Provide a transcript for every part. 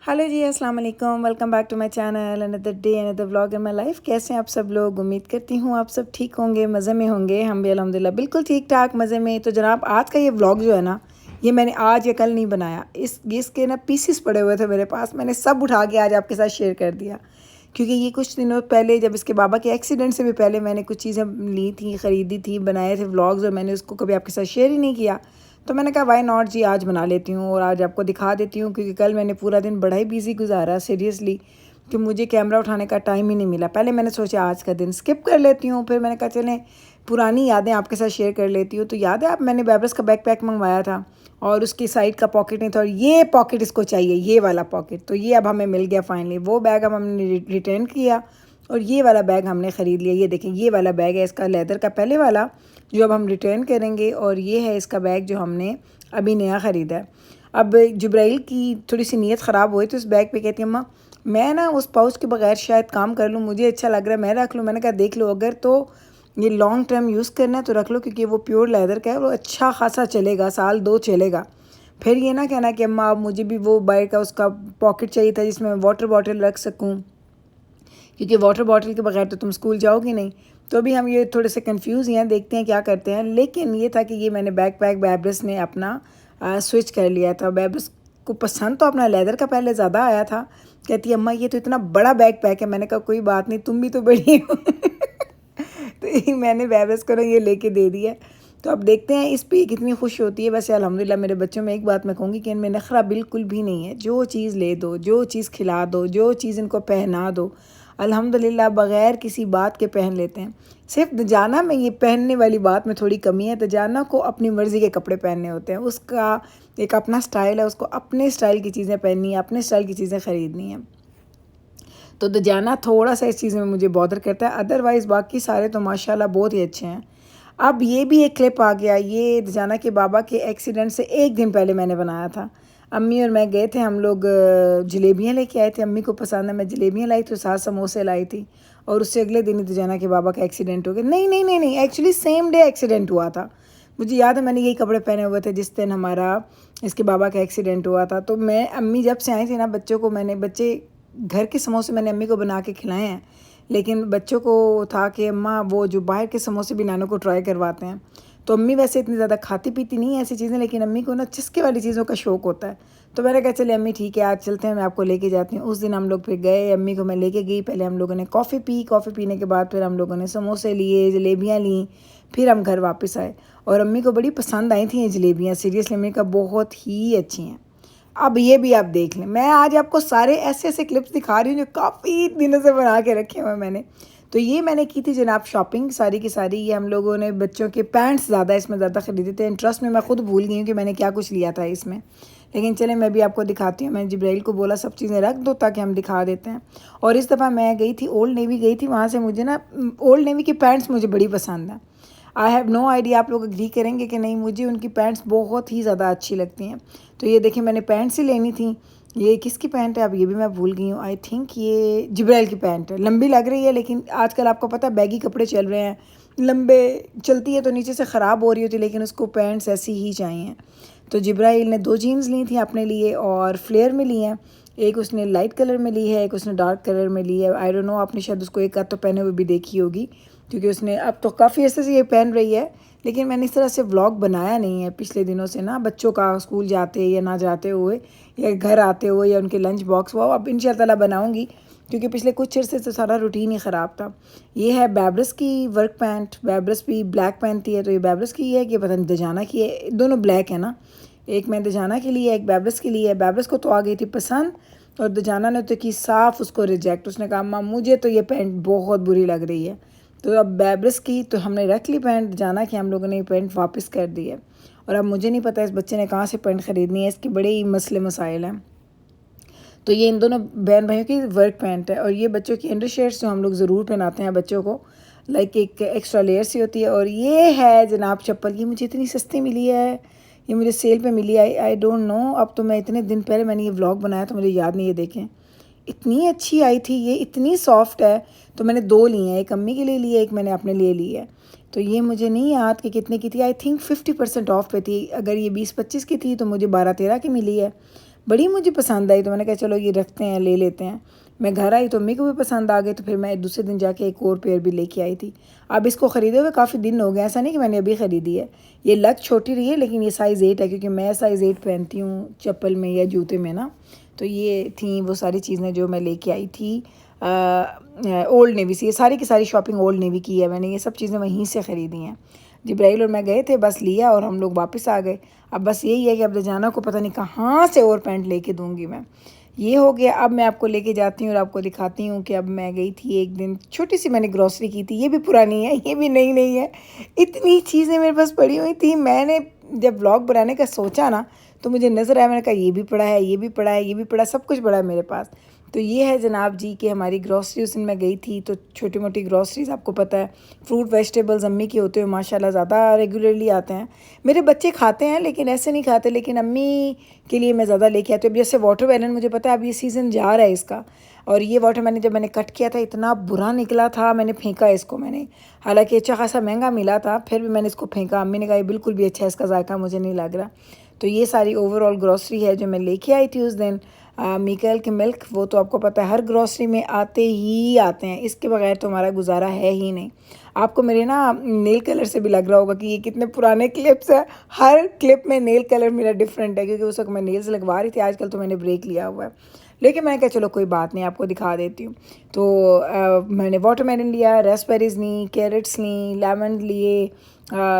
Hello जी, अस्सलाम वालेकुम। Welcome back to my channel. Another day another vlog in my life. कैसे हैं आप सब लोग? उम्मीद करती हूँ आप सब ठीक होंगे, मज़े में होंगे। हम भी अल्हम्दुलिल्लाह बिल्कुल ठीक ठाक मज़े में। तो जनाब, आज का ये व्लॉग जो है ना, ये मैंने आज या कल नहीं बनाया। इसके ना पीसीस पड़े हुए थे मेरे पास, मैंने सब उठा के आज आपके साथ शेयर कर दिया। क्योंकि ये कुछ दिनों पहले, जब इसके बाबा के एक्सीडेंट से भी पहले, मैंने कुछ चीज़ें ली थी, ख़रीदी थी, बनाए थे व्लॉग्स, और मैंने उसको कभी आपके साथ शेयर ही नहीं किया। तो मैंने कहा वाई नॉट जी, आज बना लेती हूँ और आज आपको दिखा देती हूँ। क्योंकि कल मैंने पूरा दिन बड़ा ही बिजी गुजारा सीरियसली, कि मुझे कैमरा उठाने का टाइम ही नहीं मिला। पहले मैंने सोचा आज का दिन स्किप कर लेती हूँ, फिर मैंने कहा चलें पुरानी यादें आपके साथ शेयर कर लेती हूँ। तो याद है, आप मैंने बैबरस का बैकपैक मंगवाया था और उसकी साइड का पॉकेट नहीं था, और ये पॉकेट इसको चाहिए, ये वाला पॉकेट। तो ये अब हमें मिल गया फाइनली। वो बैग अब हमने रिटर्न किया और ये वाला बैग हमने ख़रीद लिया। ये देखें, ये वाला बैग है इसका, लेदर का पहले वाला, जो अब हम रिटर्न करेंगे। और ये है इसका बैग जो हमने अभी नया ख़रीदा है। अब जुब्राइल की थोड़ी सी नीयत ख़राब हुई तो इस बैग पे कहती है अम्मा, मैं ना उस पाउच के बगैर शायद काम कर लूँ, मुझे अच्छा लग रहा है, मैं रख लूँ। मैंने कहा देख लो, अगर तो ये लॉन्ग टर्म यूज़ करना है तो रख लो, क्योंकि वो प्योर लेदर का है, वो अच्छा खासा चलेगा, साल दो चलेगा। फिर ये ना कहना कि अम्मा अब मुझे भी वो बाइक का उसका पॉकेट चाहिए था जिसमें वाटर बॉटल रख सकूँ, क्योंकि वाटर बॉटल के बगैर तो तुम स्कूल जाओगी नहीं। तो अभी हम ये थोड़े से कंफ्यूज हैं, देखते हैं क्या करते हैं। लेकिन ये था कि ये मैंने बैकपैक बैब्रस ने अपना स्विच कर लिया था। बैब्रस को पसंद तो अपना लेदर का पहले ज़्यादा आया था। कहती है अम्मा ये तो इतना बड़ा बैकपैक है। मैंने कहा कोई बात नहीं, तुम भी तो बड़ी हो। तो ये मैंने बैब्रस को ना ये लेके दे दिया। तो अब देखते हैं इस पे कितनी खुश होती है। वैसे अल्हम्दुलिल्लाह मेरे बच्चों में एक बात मैं कहूँगी कि इनमें नखरा बिल्कुल भी नहीं है। जो चीज़ ले दो, जो चीज़ खिला दो, जो चीज़ इनको पहना दो, अल्हम्दुलिल्लाह बग़ैर किसी बात के पहन लेते हैं। सिर्फ दजाना में ये पहनने वाली बात में थोड़ी कमी है। दजाना को अपनी मर्ज़ी के कपड़े पहनने होते हैं, उसका एक अपना स्टाइल है, उसको अपने स्टाइल की चीज़ें पहननी है, अपने स्टाइल की चीज़ें ख़रीदनी है। तो दजाना थोड़ा सा इस चीज़ में मुझे बॉदर करता है, अदरवाइज़ बाकी सारे तो माशाल्लाह बहुत ही अच्छे हैं। अब ये भी एक क्लिप आ गया, ये दजाना के बाबा के एक्सीडेंट से एक दिन पहले मैंने बनाया था। अम्मी और मैं गए थे, हम लोग जलेबियाँ लेके आए थे, अम्मी को पसंद है। मैं जलेबियाँ लाई थी, साथ समोसे लाई थी, और उससे अगले दिन ही दजाना के बाबा का एक्सीडेंट हो गया। नहीं नहीं नहीं नहीं, एक्चुअली सेम डे एक्सीडेंट हुआ था। मुझे याद है मैंने यही कपड़े पहने हुए थे जिस दिन हमारा इसके बाबा का एक्सीडेंट हुआ था। तो मैं, अम्मी जब से आई थी ना, बच्चों को मैंने, बच्चे घर के समोसे मैंने अम्मी को बना के खिलाए हैं, लेकिन बच्चों को था कि अम्मा वो जो बाहर के समोसे भी नानों को ट्राई करवाते हैं। तो अम्मी वैसे इतनी ज़्यादा खाती पीती नहीं है ऐसी चीज़ें, लेकिन अम्मी को ना चस्के वाली चीज़ों का शौक़ होता है। तो मैंने कहा चले अम्मी ठीक है, आज चलते हैं, मैं आपको लेके जाती हूँ। उस दिन हम लोग फिर गए, अम्मी को मैं लेके गई। पहले हम लोगों ने कॉफ़ी पी, कॉफ़ी पीने के बाद फिर हम लोगों ने समोसे लिए, जलेबियाँ लीं, फिर हम घर वापस आए। और अम्मी को बड़ी पसंद आई थी ये जलेबियाँ, सीरियसली अम्मी का बहुत ही अच्छी हैं। अब ये भी आप देख लें, मैं आज आपको सारे ऐसे ऐसे क्लिप्स दिखा रही हूँ जो काफ़ी दिनों से बना के रखे हुए हैं मैंने। तो ये मैंने की थी जनाब शॉपिंग सारी की सारी। ये हम लोगों ने बच्चों के पैंट्स ज़्यादा इसमें ज़्यादा ख़रीदे थे। इंटरेस्ट में मैं खुद भूल गई हूँ कि मैंने क्या कुछ लिया था इसमें। लेकिन चलें मैं भी आपको दिखाती हूँ। मैंने जिब्राइल को बोला सब चीज़ें रख दो ताकि हम दिखा देते हैं। और इस दफ़ा मैं गई थी, ओल्ड नेवी गई थी, वहाँ से मुझे ना ओल्ड नेवी की पैंट्स मुझे बड़ी पसंद है। आई हैव नो आइडिया आप लोग एग्री करेंगे कि नहीं, मुझे उनकी पैंट्स बहुत ही ज़्यादा अच्छी लगती हैं। तो ये देखिए मैंने पैंट्स ही लेनी थी। ये किसकी पैंट है अब ये भी मैं भूल गई हूँ। आई थिंक ये जिब्राइल की पैंट है। लंबी लग रही है, लेकिन आजकल आपको पता है बैगी कपड़े चल रहे हैं, लंबे चलती है तो नीचे से ख़राब हो रही होती है, लेकिन उसको पैंट्स ऐसी ही चाहिए। तो जिब्राइल ने 2 जीन्स ली थी अपने लिए और फ्लेयर में ली हैं। एक उसने लाइट कलर में ली है, एक उसने डार्क कलर में ली है। आई डोंट नो, आपने शायद उसको एक आध तो पहने हुए भी देखी होगी, क्योंकि उसने अब तो काफ़ी अर्से से ये पहन रही है। लेकिन मैंने इस तरह से व्लॉग बनाया नहीं है पिछले दिनों से ना, बच्चों का स्कूल जाते या ना जाते हुए, या घर आते हुए, या उनके लंच बॉक्स, वो अब इंशाअल्लाह बनाऊंगी, क्योंकि पिछले कुछ अर्से से सारा रूटीन ही ख़राब था। ये है बैब्रस की वर्क पैंट। बैब्रस भी ब्लैक पहनती है, तो ये बैब्रस की है कि पता नहीं दजाना की है। दोनों ब्लैक है ना, एक मैं दजाना के लिए, एक बैब्रस के लिए। बैब्रस को तो आ गई थी पसंद, और दजाना ने तो की साफ़ उसको रिजेक्ट। उसने कहा अम्मा मुझे तो ये पैंट बहुत बुरी लग रही है। तो अब बैब्रस की तो हमने रख ली पैंट, दजाना की हम लोगों ने पैंट वापस कर दी है। और अब मुझे नहीं पता इस बच्चे ने कहाँ से पैंट ख़रीदनी है, इसके बड़े ही मसले मसाइल हैं। तो ये इन दोनों बहन भाइयों की वर्क पैंट है। और ये बच्चों की अंडर शर्ट्स जो हम लोग ज़रूर पहनाते हैं बच्चों को, लाइक एक एक्स्ट्रा लेयर सी होती है। और ये है जनाब चप्पल, ये मुझे इतनी सस्ती मिली है, ये मुझे सेल पे मिली। आई डोंट नो, अब तो मैं इतने दिन पहले मैंने ये व्लॉग बनाया तो मुझे याद नहीं। ये देखें इतनी अच्छी आई थी, ये इतनी सॉफ्ट है। तो मैंने 2 ली हैं, एक अम्मी के लिए ली है, एक मैंने अपने लिए ली है। तो ये मुझे नहीं याद कि कितने की थी, आई थिंक 50% ऑफ पे थी। अगर ये 20-25 की थी तो मुझे 12-13 की मिली है। बड़ी मुझे पसंद आई, तो मैंने कहा चलो ये रखते हैं, ले लेते हैं। मैं घर आई तो मेरे को भी पसंद आ गई, तो फिर मैं दूसरे दिन जाके एक और पेयर भी लेके आई थी। अब इसको ख़रीदे हुए काफ़ी दिन हो गए, ऐसा नहीं कि मैंने अभी ख़रीदी है। ये लग छोटी रही है लेकिन ये साइज़ 8 है, क्योंकि मैं साइज़ 8 पहनती हूँ चप्पल में या जूते में ना। तो ये थी वो सारी चीज़ें जो मैं लेके आई थी ओल्ड नेवी से। ये सारी की सारी शॉपिंग ओल्ड नेवी की है मैंने, ये सब चीज़ें वहीं से ख़रीदी हैं। जिब्राइल और मैं गए थे, बस लिया और हम लोग वापस आ गए। अब बस यही है कि अब जाना को पता नहीं कहाँ से और पैंट लेके दूँगी मैं। ये हो गया। अब मैं आपको लेके जाती हूँ और आपको दिखाती हूँ कि अब मैं गई थी एक दिन, छोटी सी मैंने ग्रॉसरी की थी। ये भी पुरानी है, ये भी नई नहीं है। इतनी चीज़ें मेरे पास पड़ी हुई थी। मैंने जब व्लॉग बनाने का सोचा ना, तो मुझे नज़र आया, मैंने कहा ये भी पड़ा है, ये भी पड़ा है, ये भी पड़ा है, सब कुछ पड़ा है मेरे पास। तो ये है जनाब जी कि हमारी ग्रॉसरी उस दिन मैं गई थी। तो छोटी मोटी ग्रॉसरीज आपको पता है, फ्रूट वेजिटेबल्स अम्मी के होते हुए माशाल्लाह ज़्यादा रेगुलरली आते हैं। मेरे बच्चे खाते हैं लेकिन ऐसे नहीं खाते, लेकिन अम्मी के लिए मैं ज़्यादा लेके आती हूँ। अब जैसे वाटरमेलन मुझे पता है अब ये सीज़न जा रहा है इसका, और ये वाटरमेलन जब मैंने कट किया था इतना बुरा निकला था, मैंने फेंका इसको। मैंने हालांकि अच्छा खासा महंगा मिला था, फिर भी मैंने इसको फेंका। अम्मी ने कहा ये बिल्कुल भी अच्छा है, इसका जायका मुझे नहीं लग रहा। तो ये सारी ओवरऑल ग्रॉसरी है जो मैं लेके आई थी उस दिन। मिकाइल के मिल्क, वो तो आपको पता है हर ग्रॉसरी में आते ही आते हैं, इसके बगैर तो हमारा गुजारा है ही नहीं। आपको मेरे ना नेल कलर से भी लग रहा होगा कि ये कितने पुराने क्लिप्स हैं। हर क्लिप में नेल कलर मेरा डिफरेंट है, क्योंकि उस वक्त मैं नेल्स लगवा रही थी। आजकल तो मैंने ब्रेक लिया हुआ है, लेकिन मैंने कहा चलो कोई बात नहीं, आपको दिखा देती हूँ। तो मैंने वाटरमेलन लिया, रास्पबेरीज ली, कैरेट्स ली, लेमन लिए।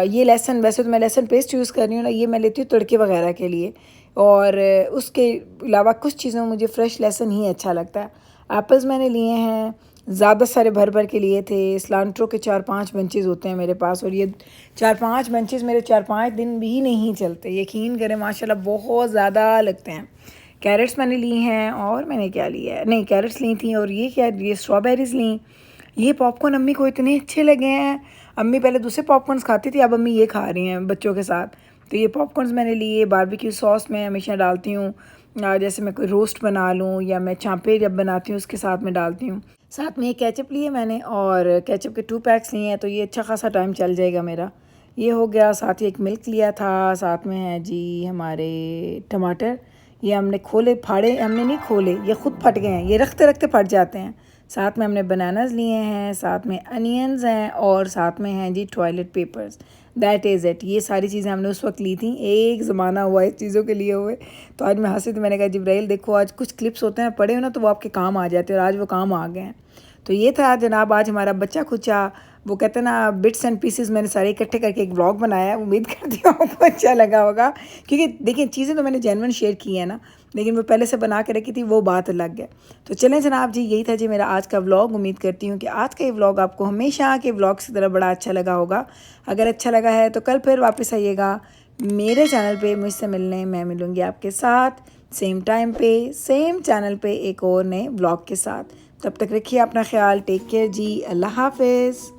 ये लहसुन, वैसे तो मैं लहसुन पेस्ट यूज़ कर रही हूँ ना, ये मैं लेती हूँ तड़के वगैरह के लिए। और उसके अलावा कुछ चीज़ों में मुझे फ़्रेश लहसुन ही अच्छा लगता है। एप्पल्स मैंने लिए हैं, ज़्यादा सारे भर भर के लिए थे। सिलांट्रो के 4-5 बंचेस होते हैं मेरे पास, और ये 4-5 बंचेस मेरे 4-5 दिन भी नहीं चलते, यकीन करें माशाल्लाह बहुत ज़्यादा लगते हैं। कैरेट्स मैंने ली हैं, और मैंने क्या लिया है, नहीं कैरेट्स ली थी, और ये क्या, ये स्ट्रॉबेरीज़ ली। ये पॉपकॉर्न अम्मी को इतने अच्छे लगे हैं। अम्मी पहले दूसरे पॉपकॉर्न्स खाती थी, अब अम्मी ये खा रही हैं बच्चों के साथ। तो ये पॉपकॉर्न्स मैंने लिए। बारबेक्यू सॉस मैं हमेशा डालती हूँ, जैसे मैं कोई रोस्ट बना लूँ या मैं चाँपे जब बनाती हूँ उसके साथ में डालती हूँ। साथ में ये केचप लिए मैंने, और केचप के 2 पैक्स लिए हैं, तो ये अच्छा खासा टाइम चल जाएगा मेरा। ये हो गया। साथ ही एक मिल्क लिया था, साथ में है जी हमारे टमाटर। ये हमने खोले, फाड़े हमने नहीं खोले, ये ख़ुद फट गए हैं, ये रखते रखते फट जाते हैं। साथ में हमने बनानास लिए हैं, साथ में अनियंस हैं, और साथ में हैं जी toilet papers. That is it. ये सारी चीज़ें हमने उस वक्त ली थी। एक ज़माना हुआ इस चीज़ों के लिए हुए। तो आज मैं हंसी थी, मैंने कहा जिब्राइल देखो आज कुछ क्लिप्स होते हैं पड़े हो ना, तो वो आपके काम आ जाते हैं, और आज वो काम आ गए हैं। तो ये था जनाब आज हमारा बच्चा खुचा, वो कहते हैं ना बिट्स एंड पीसेस, मैंने सारे इकट्ठे करके एक व्लॉग बनाया है। उम्मीद करती हूँ आपको अच्छा लगा होगा, क्योंकि देखिए चीज़ें तो मैंने जेन्युइन शेयर की है ना, लेकिन वो पहले से बना के रखी थी, वो बात अलग है। तो चलें जनाब जी, यही था जी मेरा आज का व्लॉग। उम्मीद करती हूँ कि आज का ये व्लॉग आपको हमेशा के व्लॉग्स की तरह बड़ा अच्छा लगा होगा। अगर अच्छा लगा है तो कल फिर वापस आइएगा मेरे चैनल पे मुझसे मिलने। मैं मिलूँगी आपके साथ सेम टाइम पे, सेम चैनल पे, एक और नए व्लॉग के साथ। तब तक रखिए अपना ख्याल। टेक केयर जी, अल्लाह हाफिज़।